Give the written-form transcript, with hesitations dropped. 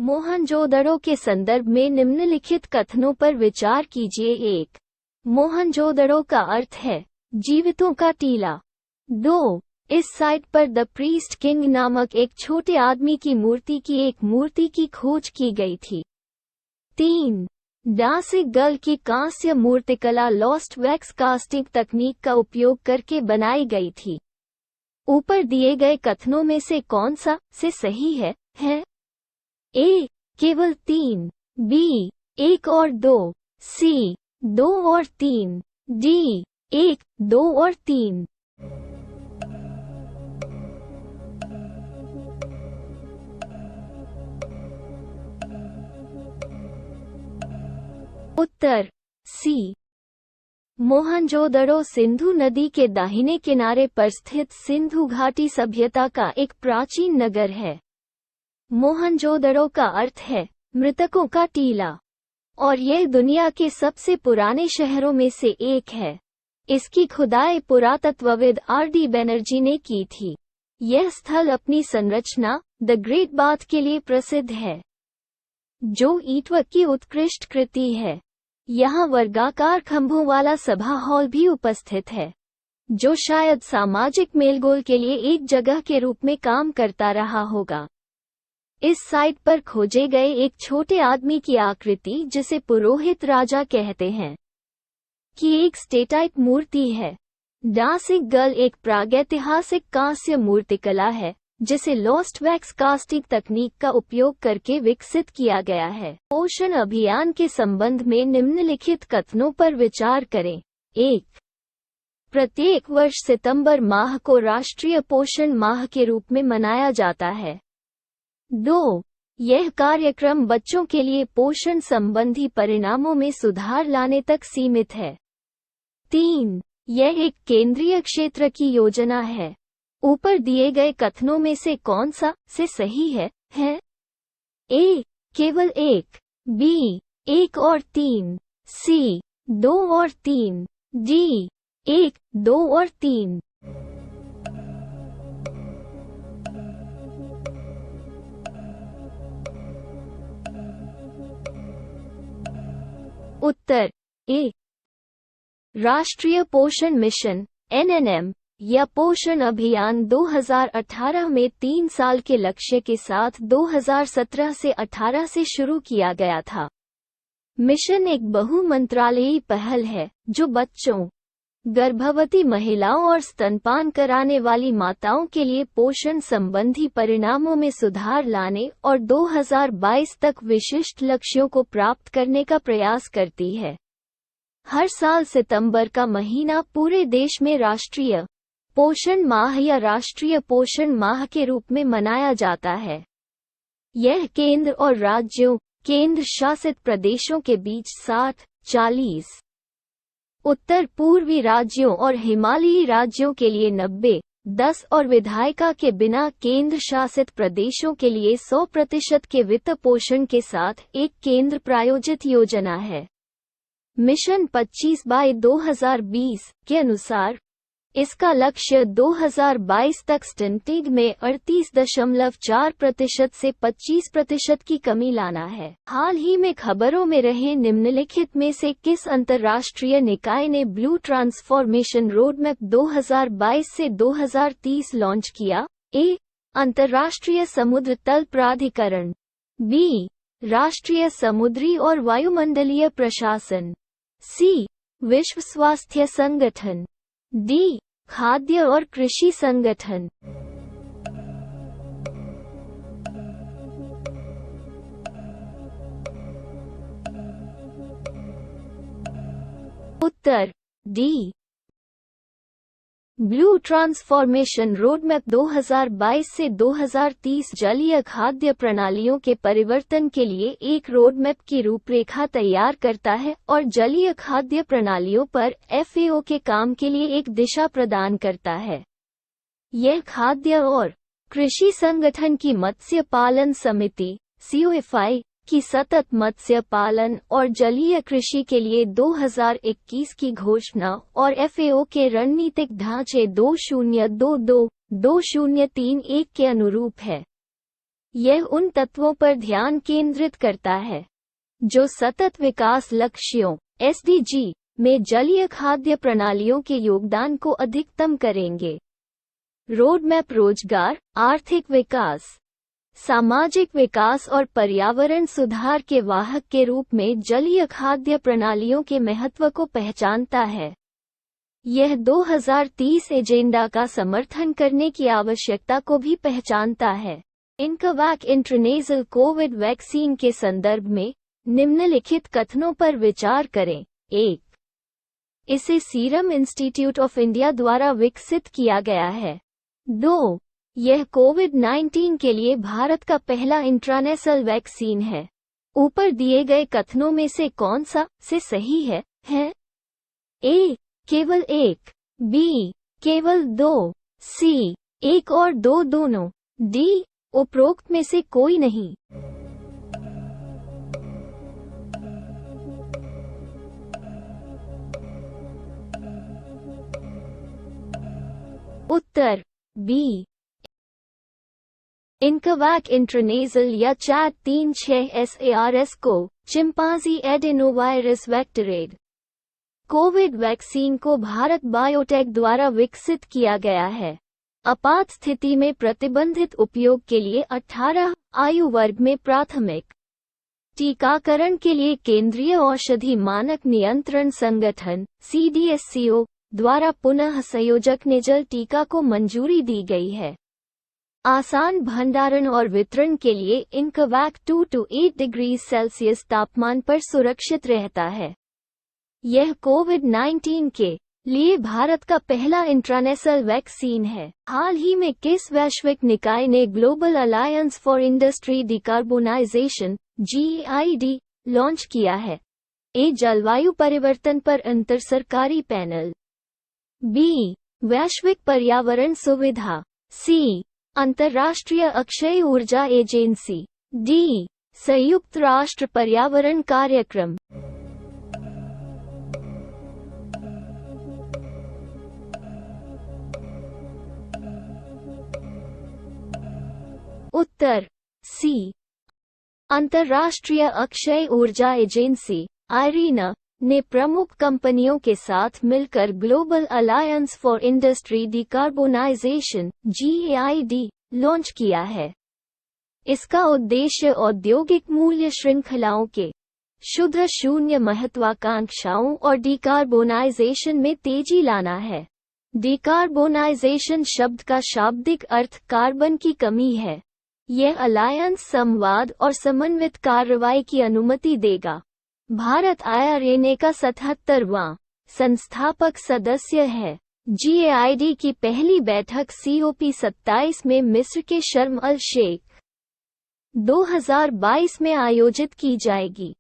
मोहनजोदड़ो के संदर्भ में निम्नलिखित कथनों पर विचार कीजिए। 1. मोहनजोदड़ो का अर्थ है जीवितों का टीला। 2. इस साइट पर द प्रीस्ट किंग नामक एक छोटे आदमी की मूर्ति की खोज की गई थी। 3. डांसिंग गर्ल की कांस्य मूर्तिकला लॉस्ट वैक्स कास्टिंग तकनीक का उपयोग करके बनाई गई थी। ऊपर दिए गए कथनों में से कौन सा से सही है? ए. केवल 3, बी. 1 और 2, सी. 2 और 3, डी. 1, 2 और 3। उत्तर सी। मोहनजोदड़ो सिंधु नदी के दाहिने किनारे पर स्थित सिंधु घाटी सभ्यता का एक प्राचीन नगर है। मोहनजोदड़ो का अर्थ है मृतकों का टीला और यह दुनिया के सबसे पुराने शहरों में से एक है। इसकी खुदाई पुरातत्वविद R.D. बनर्जी ने की थी। यह स्थल अपनी संरचना द ग्रेट बाथ के लिए प्रसिद्ध है, जो ईंटवर्क की उत्कृष्ट कृति है। यहाँ वर्गाकार खंभों वाला सभा हॉल भी उपस्थित है, जो शायद सामाजिक मेलजोल के लिए एक जगह के रूप में काम करता रहा होगा। इस साइट पर खोजे गए एक छोटे आदमी की आकृति, जिसे पुरोहित राजा कहते हैं, की एक स्टेटाइप मूर्ति है। डांसिंग गर्ल एक प्रागैतिहासिक कांस्य मूर्तिकला है, जिसे लॉस्ट वैक्स कास्टिंग तकनीक का उपयोग करके विकसित किया गया है। पोषण अभियान के संबंध में निम्नलिखित कथनों पर विचार करें। 1. प्रत्येक वर्ष सितंबर माह को राष्ट्रीय पोषण माह के रूप में मनाया जाता है। 2. यह कार्यक्रम बच्चों के लिए पोषण संबंधी परिणामों में सुधार लाने तक सीमित है। 3. यह एक केंद्रीय क्षेत्र की योजना है। ऊपर दिए गए कथनों में से कौन सा से सही है? ए. केवल 1, बी. 1 और 3, सी. 2 और 3, डी. 1, 2 और 3। उत्तर ए। राष्ट्रीय पोषण मिशन NNM या पोषण अभियान 2018 में 3 साल के लक्ष्य के साथ 2017 से 18 से शुरू किया गया था। मिशन एक बहुमंत्रालयी पहल है, जो बच्चों, गर्भवती महिलाओं और स्तनपान कराने वाली माताओं के लिए पोषण संबंधी परिणामों में सुधार लाने और 2022 तक विशिष्ट लक्ष्यों को प्राप्त करने का प्रयास करती है। हर साल सितंबर का महीना पूरे देश में राष्ट्रीय पोषण माह या राष्ट्रीय पोषण माह के रूप में मनाया जाता है। यह केंद्र और राज्यों, केंद्र शासित प्रदेशों के बीच 60-40, उत्तर पूर्वी राज्यों और हिमालयी राज्यों के लिए 90-10 और विधायिका के बिना केंद्र शासित प्रदेशों के लिए 100% के वित्त पोषण के साथ एक केंद्र प्रायोजित योजना है। मिशन 25/2020 के अनुसार इसका लक्ष्य 2022 तक स्टंटिंग में 38.4% से 25% की कमी लाना है। हाल ही में खबरों में रहे निम्नलिखित में से किस अंतर्राष्ट्रीय निकाय ने ब्लू ट्रांसफॉर्मेशन रोडमैप 2022 से 2030 लॉन्च किया? ए. अंतर्राष्ट्रीय समुद्र तल प्राधिकरण, बी. राष्ट्रीय समुद्री और वायुमंडलीय प्रशासन, सी. विश्व स्वास्थ्य संगठन, डी. खाद्य और कृषि संगठन। उत्तर डी। ब्लू ट्रांसफॉर्मेशन रोडमैप 2022 से 2030 जलीय खाद्य प्रणालियों के परिवर्तन के लिए एक रोडमैप की रूपरेखा तैयार करता है और जलीय खाद्य प्रणालियों पर FAO के काम के लिए एक दिशा प्रदान करता है। यह खाद्य और कृषि संगठन की मत्स्य पालन समिति COFI की सतत मत्स्य पालन और जलीय कृषि के लिए 2021 की घोषणा और FAO के रणनीतिक ढांचे 2022-2031 के अनुरूप है। यह उन तत्वों पर ध्यान केंद्रित करता है जो सतत विकास लक्ष्यों (SDG) में जलीय खाद्य प्रणालियों के योगदान को अधिकतम करेंगे। रोडमैप रोजगार, आर्थिक विकास, सामाजिक विकास और पर्यावरण सुधार के वाहक के रूप में जलीय खाद्य प्रणालियों के महत्व को पहचानता है। यह 2030 एजेंडा का समर्थन करने की आवश्यकता को भी पहचानता है। इनकवैक इंट्रानेजल कोविड वैक्सीन के संदर्भ में निम्नलिखित कथनों पर विचार करें। 1. इसे सीरम इंस्टीट्यूट ऑफ इंडिया द्वारा विकसित किया गया है। 2. यह कोविड-19 के लिए भारत का पहला इंट्रानेसल वैक्सीन है। ऊपर दिए गए कथनों में से कौन सा से सही है? ए. केवल एक, बी. केवल दो, सी. एक और दो दोनों, डी. उपरोक्त में से कोई नहीं। उत्तर बी। इनकवैक इंट्रानेजल या चैट 36SARS को चिंपांजी एडेनोवायरस वेक्टरेड कोविड वैक्सीन को भारत बायोटेक द्वारा विकसित किया गया है। आपात स्थिति में प्रतिबंधित उपयोग के लिए 18 आयु वर्ग में प्राथमिक टीकाकरण के लिए केंद्रीय औषधि मानक नियंत्रण संगठन CDSCO द्वारा पुनः संयोजक नेजल टीका को मंजूरी दी गई है। आसान भंडारण और वितरण के लिए इनकवैक 2 to 8 डिग्री सेल्सियस तापमान पर सुरक्षित रहता है। यह कोविड-19 के लिए भारत का पहला इंट्रानेसल वैक्सीन है। हाल ही में किस वैश्विक निकाय ने global alliance for industry decarbonisation GAID launch किया है? ए. जलवायु परिवर्तन पर अंतरसरकारी पैनल, बी. वैश्विक पर्यावरण सुविधा, सी. अंतर्राष्ट्रीय अक्षय ऊर्जा एजेंसी, डी. संयुक्त राष्ट्र पर्यावरण कार्यक्रम। उत्तर सी। अंतर्राष्ट्रीय अक्षय ऊर्जा एजेंसी आईरीना ने प्रमुख कंपनियों के साथ मिलकर global alliance for industry decarbonisation GAID launch किया है। इसका उद्देश्य औद्योगिक मूल्य श्रृंखलाओं के शुद्ध शून्य महत्वाकांक्षाओं और डिकार्बोनाइजेशन में तेजी लाना है। डिकार्बोनाइजेशन शब्द का शाब्दिक अर्थ कार्बन की कमी है। यह अलायंस संवाद और समन्वित कार्रवाई की अनुमति देगा। भारत IRNA का 77वां संस्थापक सदस्य है। GAID की पहली बैठक COP27 में मिस्र के शर्म अल शेख 2022 में आयोजित की जाएगी।